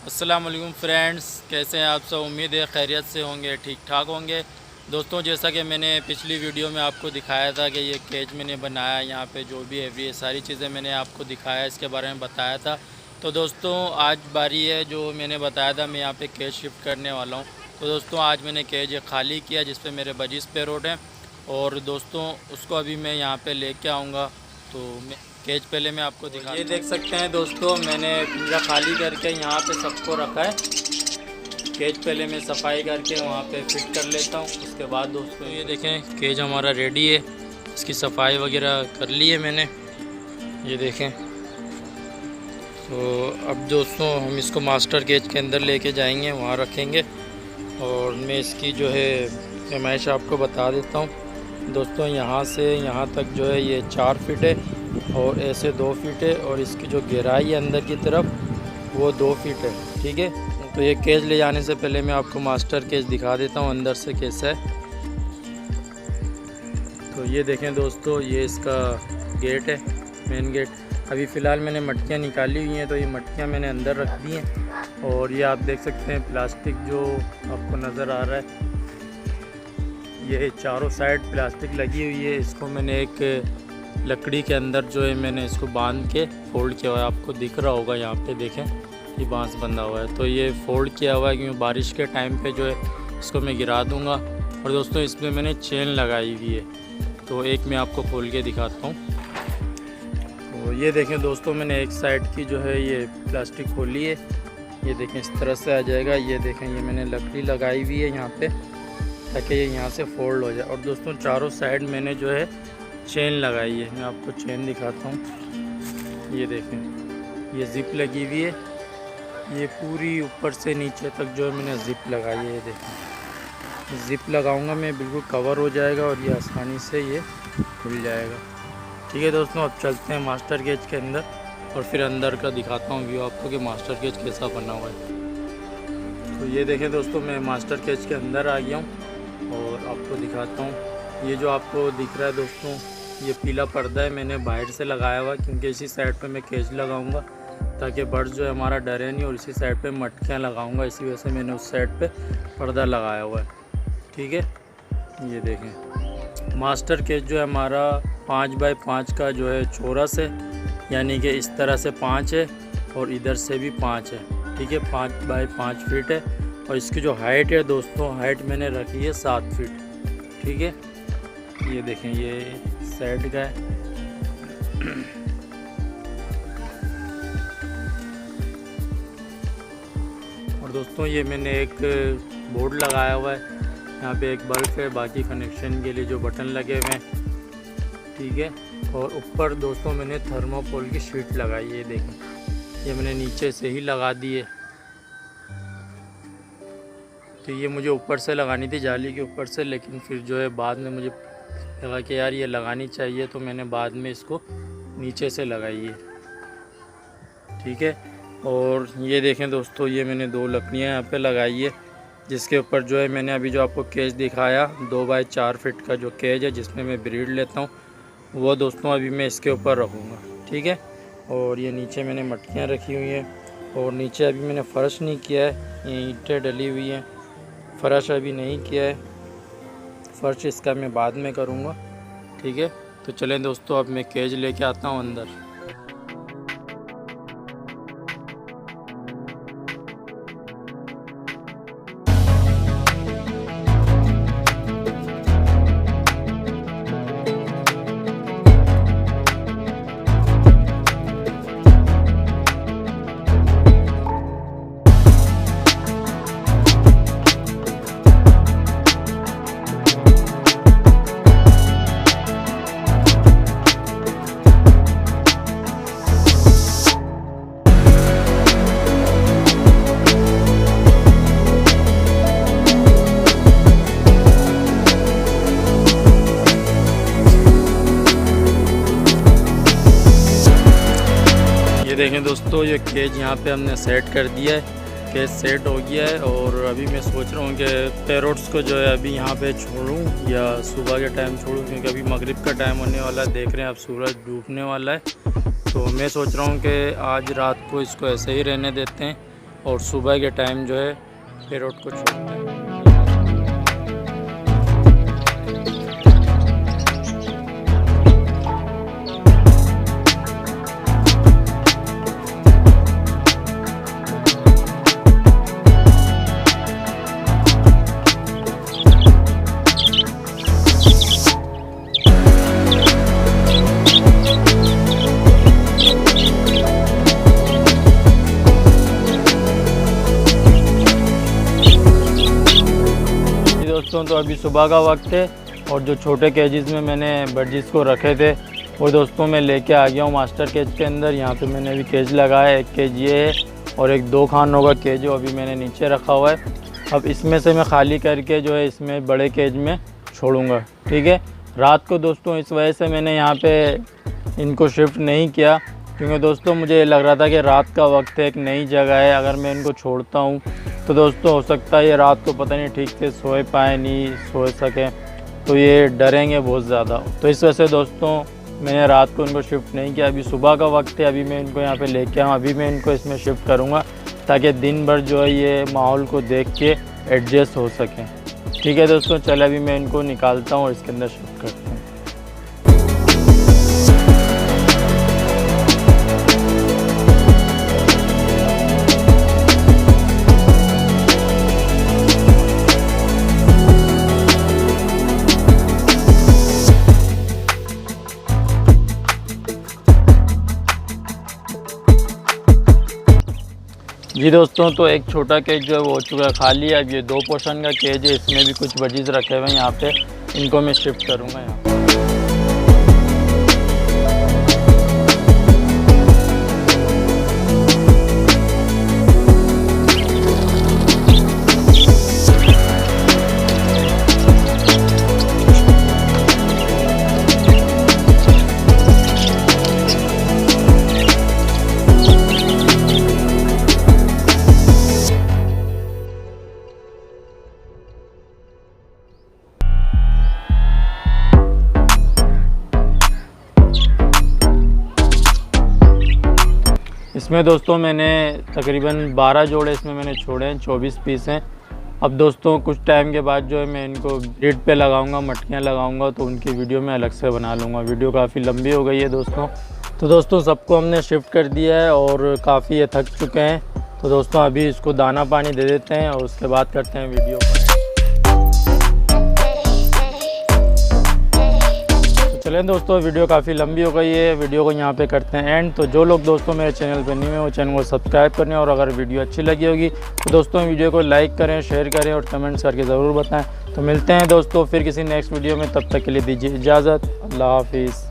अस्सलाम वालेकुम फ्रेंड्स, कैसे हैं आप सब। उम्मीद है खैरियत से होंगे, ठीक ठाक होंगे। दोस्तों, जैसा कि मैंने पिछली वीडियो में आपको दिखाया था कि ये केज मैंने बनाया, यहाँ पे जो भी है सारी चीज़ें मैंने आपको दिखाया, इसके बारे में बताया था। तो दोस्तों, आज बारी है जो मैंने बताया था, मैं यहाँ पे केज शिफ्ट करने वाला हूँ। तो दोस्तों, आज मैंने केज खाली किया जिस पर मेरे 22 पैरोट हैं, और दोस्तों उसको अभी मैं यहाँ पर लेके आऊँगा। तो मैं केज पहले मैं आपको दिखा, ये देख सकते हैं दोस्तों, मैंने पिंजरा खाली करके यहाँ पे सबको रखा है। केज पहले मैं सफाई करके वहाँ पे फिट कर लेता हूँ। उसके बाद दोस्तों ये देखें, केज हमारा रेडी है, इसकी सफाई वगैरह कर ली है मैंने, ये देखें। तो अब दोस्तों हम इसको मास्टर केज के अंदर लेके जाएंगे, वहाँ रखेंगे। और मैं इसकी जो है पैमाइश आपको बता देता हूँ दोस्तों। यहाँ से यहाँ तक जो है ये 4 फीट है, और ऐसे 2 फीट है, और इसकी जो गहराई है अंदर की तरफ वो 2 फीट है, ठीक है। तो ये केज ले जाने से पहले मैं आपको मास्टर केज दिखा देता हूँ अंदर से कैसा है। तो ये देखें दोस्तों, ये इसका गेट है, मेन गेट। अभी फ़िलहाल मैंने मटकियाँ निकाली हुई हैं, तो ये मटकियाँ मैंने अंदर रख दी हैं। और ये आप देख सकते हैं प्लास्टिक जो आपको नज़र आ रहा है, ये चारों साइड प्लास्टिक लगी हुई है। इसको मैंने एक लकड़ी के अंदर जो है मैंने इसको बांध के फोल्ड किया हुआ है, आपको दिख रहा होगा यहाँ पे, देखें ये बांस बंधा हुआ है। तो ये फोल्ड किया हुआ है क्योंकि बारिश के टाइम पे जो है इसको मैं गिरा दूँगा। और दोस्तों, इसमें मैंने चेन लगाई हुई है, तो एक मैं आपको खोल के दिखाता हूँ। तो ये देखें दोस्तों, मैंने एक साइड की जो है ये प्लास्टिक खोली है, ये देखें इस तरह से आ जाएगा। ये देखें, ये मैंने लकड़ी लगाई हुई है यहाँ पे, ताकि ये यहाँ से फोल्ड हो जाए। और दोस्तों, चारों साइड मैंने जो है चेन लगाई है, मैं आपको चेन दिखाता हूँ। ये देखें, ये ज़िप लगी हुई है, ये पूरी ऊपर से नीचे तक जो है मैंने ज़िप लगाई है। ये देखें, ज़िप लगाऊंगा मैं, बिल्कुल कवर हो जाएगा और ये आसानी से ये खुल जाएगा। ठीक है दोस्तों, अब चलते हैं मास्टर केज के अंदर, और फिर अंदर का दिखाता हूँ व्यू आपको कि मास्टर केज कैसा बना हुआ है। तो ये देखें दोस्तों, मैं मास्टर केज के अंदर आ गया हूँ और आपको दिखाता हूँ। ये जो आपको दिख रहा है दोस्तों, ये पीला पर्दा है, मैंने बाहर से लगाया हुआ, क्योंकि इसी साइड पे मैं केज लगाऊंगा ताकि बर्ड जो है हमारा डरे नहीं। और इसी साइड पे मटकियाँ लगाऊंगा, इसी वजह से मैंने उस साइड पे पर्दा लगाया हुआ है, ठीक है। ये देखें, मास्टर केज जो है हमारा 5 बाई 5 का जो है चौरस है, यानी कि इस तरह से 5 है और इधर से भी 5 है, ठीक है। 5 बाई 5 फीट है। और इसकी जो हाइट है दोस्तों, हाइट मैंने रखी है 7 फीट, ठीक है। ये देखें, ये साइड का है। और दोस्तों, ये मैंने एक बोर्ड लगाया हुआ है, यहाँ पे एक बल्ब है, बाकी कनेक्शन के लिए जो बटन लगे हुए हैं, ठीक है। और ऊपर दोस्तों मैंने थर्मोकोल की शीट लगाई है, ये देखें, ये मैंने नीचे से ही लगा दी है। तो ये मुझे ऊपर से लगानी थी, जाली के ऊपर से, लेकिन फिर जो है बाद में मुझे लगा कि यार ये लगानी चाहिए, तो मैंने बाद में इसको नीचे से लगाई है, ठीक है। और ये देखें दोस्तों, ये मैंने 2 लकड़ियाँ यहाँ पे लगाई है, जिसके ऊपर जो है मैंने अभी जो आपको केज दिखाया 2 बाई 4 फीट का जो केज है जिसमें मैं ब्रीड लेता हूँ, वो दोस्तों अभी मैं इसके ऊपर रखूँगा, ठीक है। और ये नीचे मैंने मटकियाँ रखी हुई हैं, और नीचे अभी मैंने फ़र्श नहीं किया है, ये ईंटें डली हुई हैं, फ़र्श अभी नहीं किया है, फ़र्श इसका मैं बाद में करूँगा, ठीक है। तो चलें दोस्तों, अब मैं केज लेके आता हूँ अंदर। देखें दोस्तों, ये केज यहाँ पे हमने सेट कर दिया है, केज सेट हो गया है। और अभी मैं सोच रहा हूँ कि पैरोट्स को जो है अभी यहाँ पे छोड़ूँ या सुबह के टाइम छोड़ूँ, क्योंकि अभी मगरिब का टाइम होने वाला है, देख रहे हैं आप सूरज डूबने वाला है। तो मैं सोच रहा हूँ कि आज रात को इसको ऐसे ही रहने देते हैं और सुबह के टाइम जो है पैरोट को छोड़ते हैं। दोस्तों तो अभी सुबह का वक्त है और जो छोटे केजेस में मैंने बर्जिस को रखे थे वो दोस्तों मैं लेके आ गया हूँ मास्टर केज के अंदर। यहाँ पे मैंने अभी केज लगाया, एक केज ये है और एक 2 खानों का केज जो अभी मैंने नीचे रखा हुआ है। अब इसमें से मैं खाली करके जो है इसमें बड़े केज में छोड़ूंगा, ठीक है। रात को दोस्तों इस वजह से मैंने यहाँ पे इनको शिफ्ट नहीं किया क्योंकि दोस्तों मुझे लग रहा था कि रात का वक्त है, एक नई जगह है, अगर मैं इनको छोड़ता हूँ तो दोस्तों हो सकता है ये रात को पता नहीं ठीक से सोए पाए, नहीं सो सकें, तो ये डरेंगे बहुत ज़्यादा। तो इस वजह से दोस्तों मैंने रात को इनको शिफ्ट नहीं किया। अभी सुबह का वक्त है, अभी मैं इनको यहाँ पे लेके आऊँ, अभी मैं इनको इसमें शिफ्ट करूँगा ताकि दिन भर जो है ये माहौल को देख के एडजस्ट हो सकें, ठीक है दोस्तों। चले अभी मैं इनको निकालता हूँ और इसके अंदर शिफ्ट करता हूँ। जी दोस्तों तो एक छोटा केज जो है वो हो चुका है खाली। अब ये 2 पोर्शन का केज है, इसमें भी कुछ बर्जिस रखे हुए हैं यहाँ पे, इनको मैं शिफ्ट करूँगा यहाँ। इसमें दोस्तों मैंने तकरीबन 12 जोड़े इसमें मैंने छोड़े हैं, 24 पीस हैं। अब दोस्तों कुछ टाइम के बाद जो है मैं इनको ग्रिड पे लगाऊंगा, मटकियाँ लगाऊंगा, तो उनकी वीडियो मैं अलग से बना लूँगा। वीडियो काफ़ी लंबी हो गई है दोस्तों। तो दोस्तों सबको हमने शिफ्ट कर दिया है और काफ़ी ये थक चुके हैं। तो दोस्तों अभी इसको दाना पानी दे देते हैं और उसके बाद करते हैं वीडियो को। चलें दोस्तों, वीडियो काफ़ी लंबी हो गई है, वीडियो को यहाँ पे करते हैं एंड। तो जो लोग दोस्तों मेरे चैनल पे नहीं है वो चैनल को सब्सक्राइब करें और अगर वीडियो अच्छी लगी होगी तो दोस्तों वीडियो को लाइक करें, शेयर करें और कमेंट्स करके ज़रूर बताएं। तो मिलते हैं दोस्तों फिर किसी नेक्स्ट वीडियो में, तब तक के लिए दीजिए इजाज़त। अल्लाह हाफिज़।